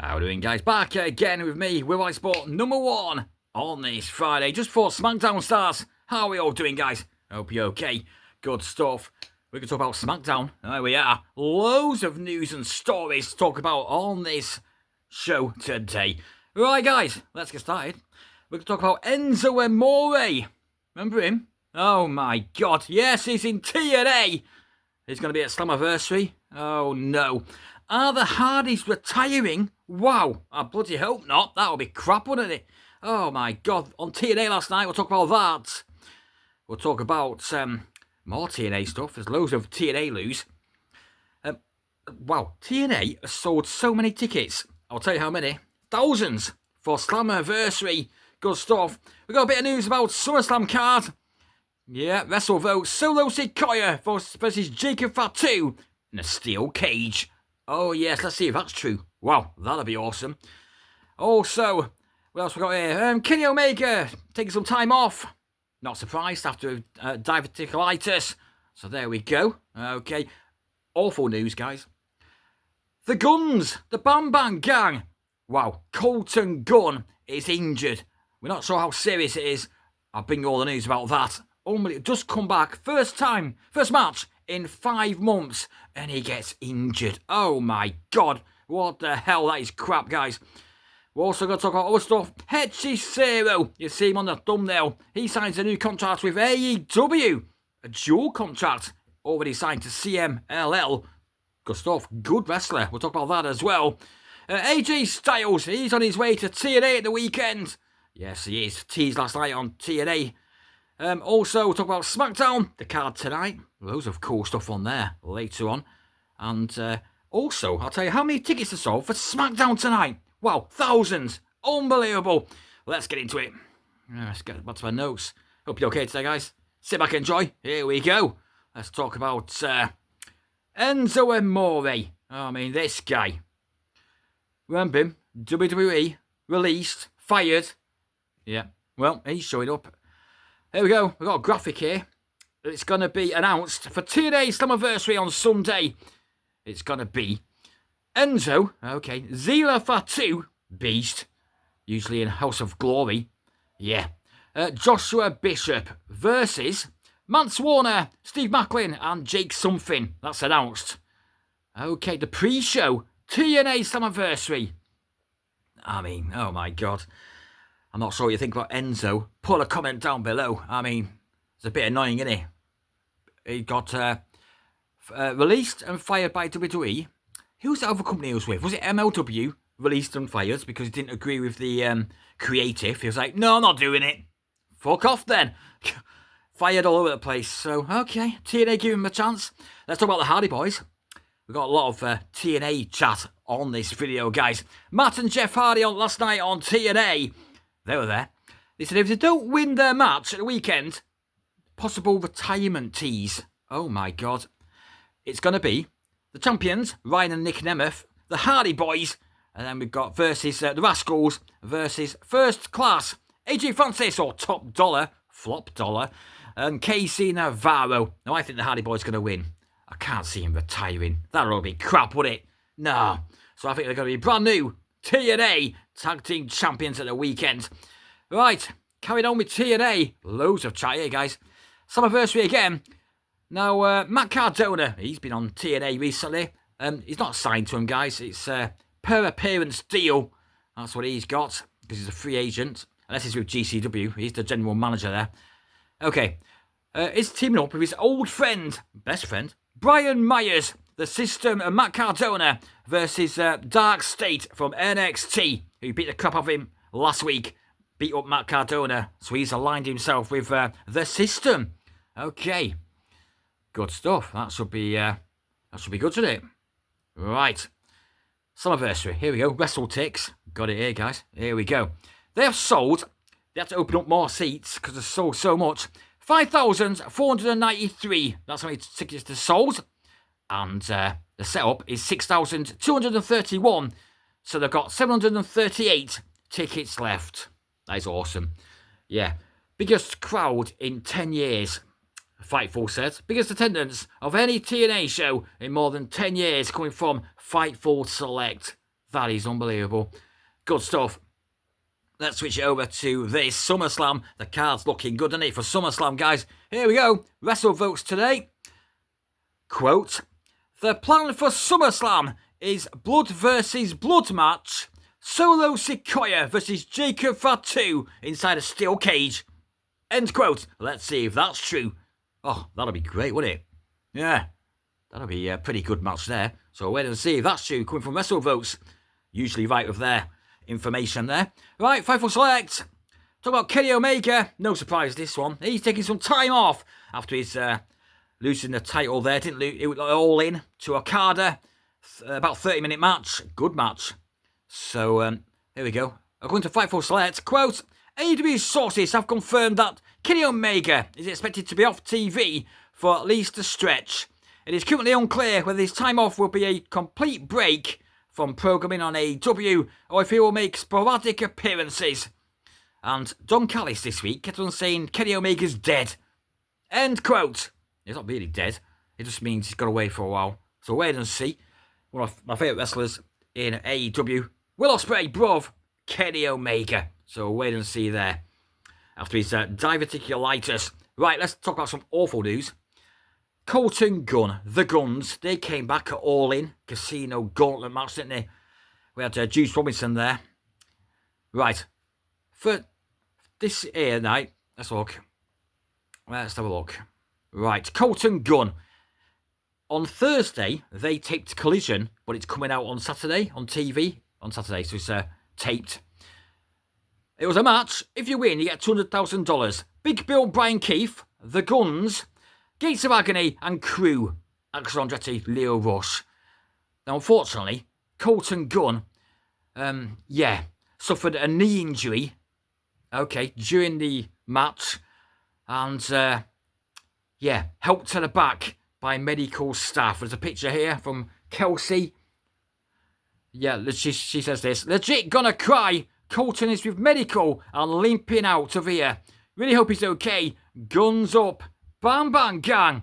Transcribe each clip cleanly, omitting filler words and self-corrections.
How we doing, guys? Back again with me, with my sport number one on this Friday, just before Smackdown starts. How are we all doing, guys? Hope you're okay. Good stuff. We're going to talk about Smackdown. There we are. Loads of news and stories to talk about on this show today. Right, guys, let's get started. We're going to talk about Enzo Amore. Remember him? Oh my God. Yes, he's in TNA. He's going to be at Slammerversary. Oh no. Are the Hardys retiring? Wow, I bloody hope not. That would be crap, wouldn't it? Oh my God. On TNA last night, we'll talk about that. We'll talk about more TNA stuff. There's loads of TNA news. Wow, TNA has sold so many tickets. I'll tell you how many. Thousands for Slammerversary. Good stuff. We've got a bit of news about SummerSlam card. Yeah, WrestleVote. Solo Sikoa versus Jacob Fatu in a steel cage. Oh yes, let's see if that's true. Wow, that'll be awesome. Also, what else we got here? Kenny Omega taking some time off. Not surprised after diverticulitis. So there we go. Okay, awful news, guys. The Guns, the Bam Bam Gang. Wow, Colten Gunn is injured. We're not sure how serious it is. I'll bring you all the news about that. Only just come back, first match in 5 months, and he gets injured. Oh my God, what the hell? That is crap, guys. We're also going to talk about other stuff. Hechiciro, you see him on the thumbnail. He signs a new contract with AEW, a dual contract, already signed to CMLL. Good stuff, good wrestler. We'll talk about that as well. AJ Styles, he's on his way to TNA at the weekend. Yes, he is. Teased last night on TNA. Also, we'll talk about Smackdown, the card tonight. Loads of cool stuff on there later on. And also, I'll tell you how many tickets are sold for Smackdown tonight. Wow, thousands. Unbelievable. Let's get into it. Let's get back to my notes. Hope you're okay today, guys. Sit back and enjoy. Here we go. Let's talk about Enzo Amore. I mean, this guy. Remember him? WWE, released, fired. Yeah, well, he's showing up. Here we go. We've got a graphic here. It's going to be announced for TNA Slammerversary on Sunday. It's going to be Enzo, okay, Zila Fatu, Beast, usually in House of Glory. Yeah. Joshua Bishop versus Mance Warner, Steve Macklin, and Jake Something. That's announced. Okay, the pre-show, TNA Slammerversary. I mean, oh my God. I'm not sure what you think about Enzo. Put a comment down below. I mean, it's a bit annoying, isn't he? He got released and fired by WWE. Who's the other company he was with? Was it MLW? Released and fired because he didn't agree with the creative. He was like, no, I'm not doing it. Fuck off then. Fired all over the place. So, okay. TNA give him a chance. Let's talk about the Hardy Boys. We've got a lot of TNA chat on this video, guys. Matt and Jeff Hardy on last night on TNA. They were there. They said if they don't win their match at the weekend, possible retirement tease. Oh my God. It's going to be the champions, Ryan and Nick Nemeth, the Hardy Boys, and then we've got versus the Rascals versus First Class, AJ Francis or Top Dollar, Flop Dollar, and Casey Navarro. Now I think the Hardy Boys are going to win. I can't see him retiring. That'll all be crap, would it? No. So I think they're going to be brand new TNA Tag Team Champions at the weekend. Right, carrying on with TNA. Loads of chat here, guys. Slammerversary again. Now, Matt Cardona, he's been on TNA recently. He's not signed to him, guys. It's per appearance deal. That's what he's got, because he's a free agent. Unless he's with GCW. He's the general manager there. Okay. He's teaming up with his old friend, best friend, Brian Myers, the System, and Matt Cardona versus Dark State from NXT, who beat the crap out of him last week. Beat up Matt Cardona, so he's aligned himself with the System. Okay. Good stuff. That should be good, shouldn't it? Right. Slammerversary. Here we go. Wrestle Ticks. Got it here, guys. Here we go. They have sold. They have to open up more seats because there's so much. 5,493. That's how many tickets they sold. And the setup is 6,231. So they've got 738 tickets left. That is awesome. Yeah. Biggest crowd in 10 years. Fightful said. Biggest attendance of any TNA show in more than 10 years coming from Fightful Select. That is unbelievable. Good stuff. Let's switch it over to this SummerSlam. The card's looking good, isn't it, for SummerSlam, guys? Here we go. Wrestle votes today. Quote, the plan for SummerSlam is blood versus blood match. Solo Sikoa versus Jacob Fatu inside a steel cage. End quote. Let's see if that's true. Oh, that'll be great, wouldn't it? Yeah, that'll be a pretty good match there. So wait and see if that's true. Coming from Wrestle Votes. Usually right with their information there. Right, Fightful Select. Talk about Kenny Omega. No surprise this one. He's taking some time off after his losing the title there. Didn't lose. It was all in to Okada. About 30-minute match. Good match. So, here we go. According to Fightful Select, quote, AEW sources have confirmed that Kenny Omega is expected to be off TV for at least a stretch. It is currently unclear whether his time off will be a complete break from programming on AEW or if he will make sporadic appearances. And Don Callis this week kept on saying Kenny Omega's dead. End quote. He's not really dead. It just means he's got away for a while. So wait and see. One of my favourite wrestlers in AEW. Will Ospreay, bruv, Kenny Omega. So wait and see there. After his diverticulitis. Right, let's talk about some awful news. Colten Gunn, the Guns, they came back at All In. Casino Gauntlet match, didn't they? We had Juice Robinson there. Right. For this here night, let's look. Let's have a look. Right, Colten Gunn. On Thursday, they taped Collision, but it's coming out on Saturday on TV. On Saturday, so it's taped. It was a match. If you win, you get $200,000. Big Bill, Brian Keefe, The Guns, Gates of Agony, and Crew. Axel Andretti, Leo Rush. Now, unfortunately, Colten Gunn, suffered a knee injury. Okay, during the match, and helped to the back by medical staff. There's a picture here from Kelsey. Yeah, she says this. Legit gonna cry. Colten is with medical and limping out of here. Really hope he's okay. Guns up. Bam bam gang.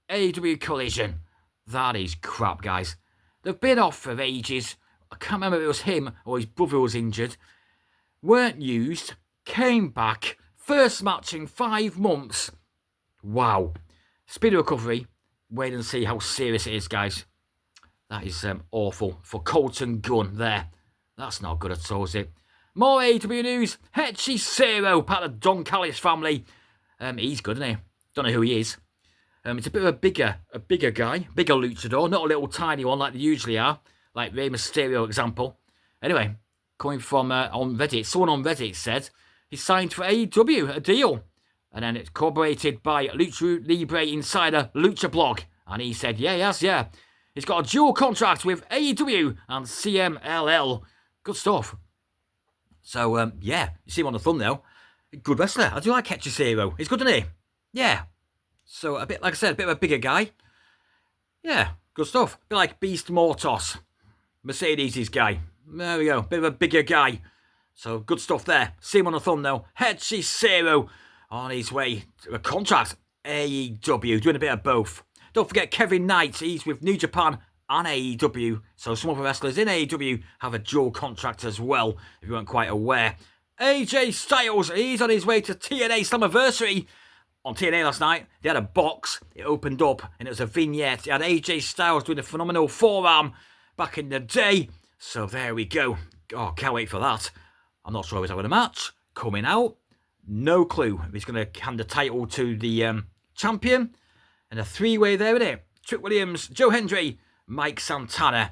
AEW Collision. That is crap, guys. They've been off for ages. I can't remember if it was him or his brother was injured. Weren't used. Came back. First match in 5 months. Wow. Speed of recovery. Wait and see how serious it is, guys. That is awful for Colten Gunn there. That's not good at all, is it? More AEW news. Hechiciro, part of the Don Callis family. He's good, isn't he? Don't know who he is. It's a bit of a bigger guy. Bigger luchador. Not a little tiny one like they usually are. Like Rey Mysterio example. Anyway, coming from on Reddit. Someone on Reddit said he signed for AEW, a deal. And then it's corroborated by Lucha Libre insider Lucha Blog. And he said, yeah, he has, yeah. He's got a dual contract with AEW and CMLL. Good stuff. So, you see him on the thumbnail. Good wrestler. I do like Hechiciro. He's good, isn't he? Yeah. So, a bit, like I said, a bit of a bigger guy. Yeah, good stuff. A bit like Beast Mortos. Mercedes' guy. There we go. Bit of a bigger guy. So, good stuff there. See him on the thumbnail. Hechiciro on his way to a contract. AEW. Doing a bit of both. Don't forget Kevin Knight. He's with New Japan and AEW. So some of the wrestlers in AEW have a dual contract as well, if you weren't quite aware. AJ Styles, he's on his way to TNA Slammerversary. On TNA last night, they had a box. It opened up and it was a vignette. It had AJ Styles doing a phenomenal forearm back in the day. So there we go. Oh, can't wait for that. I'm not sure if he's having a match. Coming out. No clue if he's going to hand the title to the champion. And a 3-way there, isn't it? Trick Williams, Joe Hendry, Mike Santana.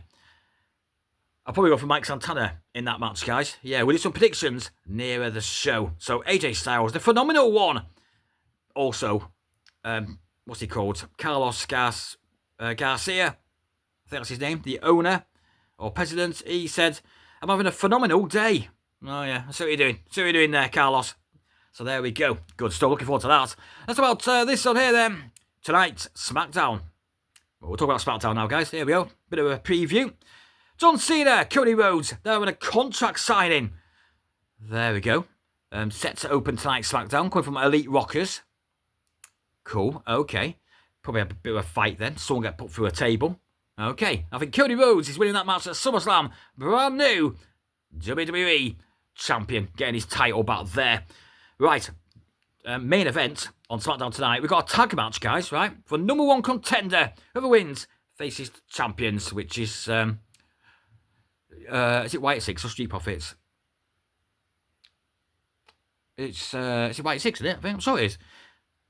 I'll probably go for Mike Santana in that match, guys. Yeah, we'll do some predictions nearer the show. So, AJ Styles, the phenomenal one. Also, what's he called? Carlos Garcia. I think that's his name. The owner or president. He said, I'm having a phenomenal day. Oh, yeah. I see what you're doing. See what you're doing there, Carlos. So, there we go. Good stuff. Looking forward to that. That's about this on here, then. Tonight, Smackdown. Well, we'll talk about Smackdown now, guys. Here we go. Bit of a preview. John Cena, Cody Rhodes. They're having a contract signing. There we go. Set to open tonight, Smackdown. Coming from Elite Rockers. Cool. Okay. Probably have a bit of a fight then. Someone get put through a table. Okay, I think Cody Rhodes is winning that match at SummerSlam. Brand new WWE champion, getting his title back there. Right, main event on SmackDown tonight. We've got a tag match, guys, right? For number one contender. Whoever wins faces champions, which is it White Six or Street Profits? It's White Six, isn't it? I think I'm sure it is.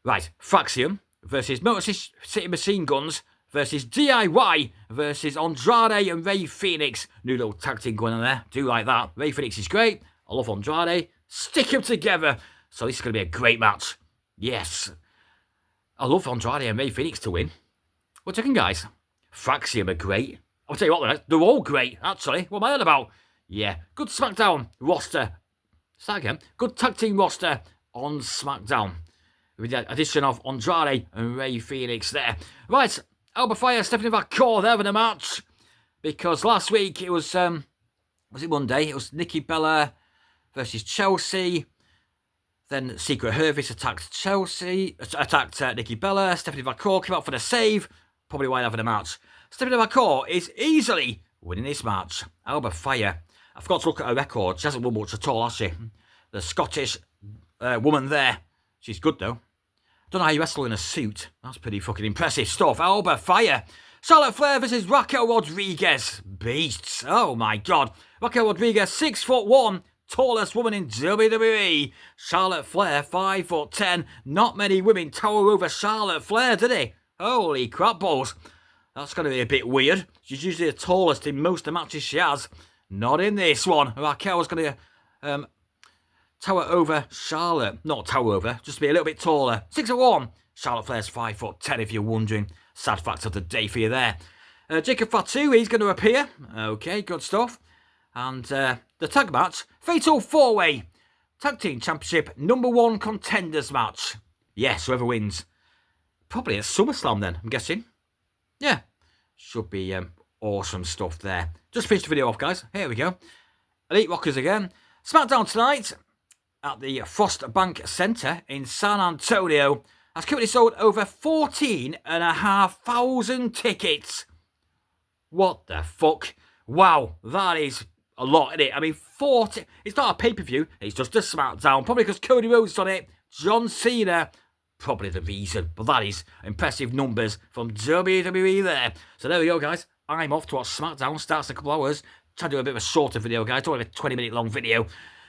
Right, Fraxium versus Motor City Machine Guns versus DIY versus Andrade and Rey Fenix. New little tag team going on there. Do like that. Rey Fenix is great. I love Andrade. Stick them together. So this is going to be a great match. Yes. I love Andrade and Rey Fenix to win. What do you reckon, guys? Fraxium are great. I'll tell you what, they're all great, actually. What am I on about? Yeah. Good SmackDown roster. Start again. Good tag team roster on SmackDown. With the addition of Andrade and Rey Fenix there. Right, Alba Fire, Stephanie McCall, they're having a match. Because last week it was it Monday? It was Nikki Bella versus Chelsea. Then Secret Hervis attacked Nikki Bella. Stephanie McCall came out for the save. Probably why they're having a match. Stephanie McCall is easily winning this match. Alba Fire. I forgot to look at her record. She hasn't won much at all, has she? The Scottish woman there. She's good, though. Don't know how you wrestle in a suit. That's pretty fucking impressive stuff. Alba Fire. Charlotte Flair versus Raquel Rodriguez. Beasts. Oh, my God. Raquel Rodriguez, 6'1", tallest woman in WWE. Charlotte Flair, 5'10". Not many women tower over Charlotte Flair, do they? Holy crap balls. That's going to be a bit weird. She's usually the tallest in most of the matches she has. Not in this one. Raquel's going to tower over Charlotte. Not tower over, just be a little bit taller. 6'1". Charlotte Flair's 5'10", if you're wondering. Sad fact of the day for you there. Jacob Fatu, he's going to appear. Okay, good stuff. And the tag match, Fatal 4-Way. Tag Team Championship number one contenders match. Yes, whoever wins. Probably at SummerSlam then, I'm guessing. Yeah, should be awesome stuff there. Just finished the video off, guys. Here we go. Elite Rockers again. SmackDown tonight at the Frost Bank Centre in San Antonio has currently sold over 14,500 tickets. What the fuck? Wow, that is a lot, isn't it? I mean, 40... It's not a pay-per-view, it's just a SmackDown. Probably because Cody Rhodes on it, John Cena... Probably the reason, but that is impressive numbers from WWE there. So there we go, guys. I'm off to watch SmackDown. Starts in a couple hours. Try to do a bit of a shorter video, guys. Don't have a 20-minute long video.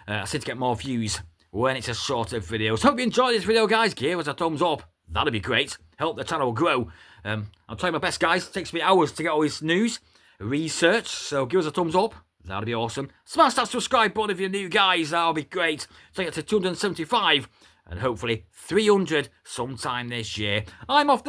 I seem to get more views when it's a shorter video. So hope you enjoyed this video, guys. Give us a thumbs up. That'd be great. Help the channel grow. I'm trying my best, guys. It takes me hours to get all this news, research. So give us a thumbs up. That'd be awesome. Smash that subscribe button if you're new, guys. That'll be great. Take it to 275. And hopefully 300 sometime this year. I'm off there.